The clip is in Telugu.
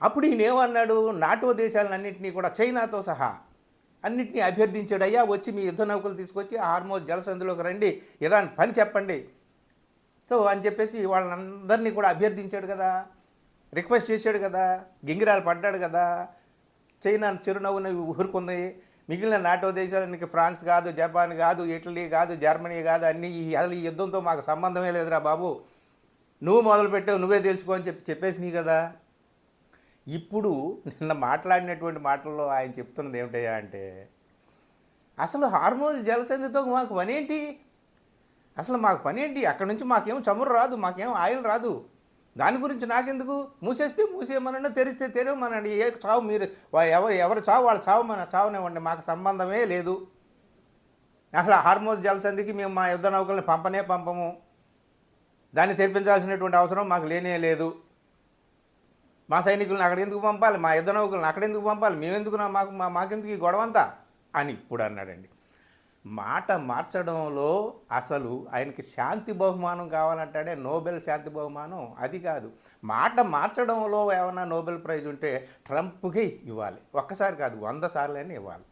అప్పుడు ఈయన ఏమన్నాడు, నాటో దేశాలన్నింటినీ కూడా చైనాతో సహా అన్నింటినీ అభ్యర్థించాడు. అయ్యా వచ్చి మీ యుద్ధ నౌకలు తీసుకొచ్చి హార్మోజ్ జలసంధిలోకి రండి, ఇరాన్ పని చెప్పండి. సో అని చెప్పేసి వాళ్ళందరినీ కూడా అభ్యర్థించాడు కదా, రిక్వెస్ట్ చేశాడు కదా, గింగిరాలు పడ్డాడు కదా. చైనా చిరునవ్వుని ఊరుకుంది. మిగిలిన నాటో దేశాలకి ఫ్రాన్స్ కాదు, జపాన్ కాదు, ఇటలీ కాదు, జర్మనీ కాదు, అన్నీ అసలు ఈ యుద్ధంతో మాకు సంబంధమే లేదురా బాబు, నువ్వు మొదలుపెట్టావు, నువ్వే తెలుసుకో అని చెప్పేసి నీ కదా. ఇప్పుడు నిన్న మాట్లాడినటువంటి మాటల్లో ఆయన చెప్తున్నది ఏమిటయ్యా అంటే, అసలు హార్మోజ్ జలసంధితో మాకు పనేంటి, అసలు మాకు పనేంటి, అక్కడి నుంచి మాకేం చమురు రాదు, మాకేం ఆయిల్ రాదు, దాని గురించి నాకెందుకు, మూసేస్తే మూసేయమనండి, తెరిస్తే తెరవమనండి, ఏ చావు మీరు ఎవరు చావు వాళ్ళు చావనివ్వండి, మాకు సంబంధమే లేదు. అసలు హార్మోజ్ జలసంధికి మేము మా యుద్ధ నౌకల్ని పంపము, దాన్ని తెరిపించాల్సినటువంటి అవసరం మాకు లేనే లేదు. మా సైనికులను అక్కడ ఎందుకు పంపాలి, మా యుద్ధ నౌకలను అక్కడ ఎందుకు పంపాలి, మేమెందుకు మాకెందుకు ఈ గొడవంతా అని ఇప్పుడు అన్నాడండి. మాట మార్చడంలో అసలు ఆయనకి శాంతి బహుమానం కావాలంటాడే, నోబెల్ శాంతి బహుమానం అది కాదు. మాట మార్చడంలో ఏమైనా నోబెల్ ప్రైజ్ ఉంటే ట్రంప్కి ఇవ్వాలి, ఒక్కసారి కాదు 100 సార్లు ఇవ్వాలి.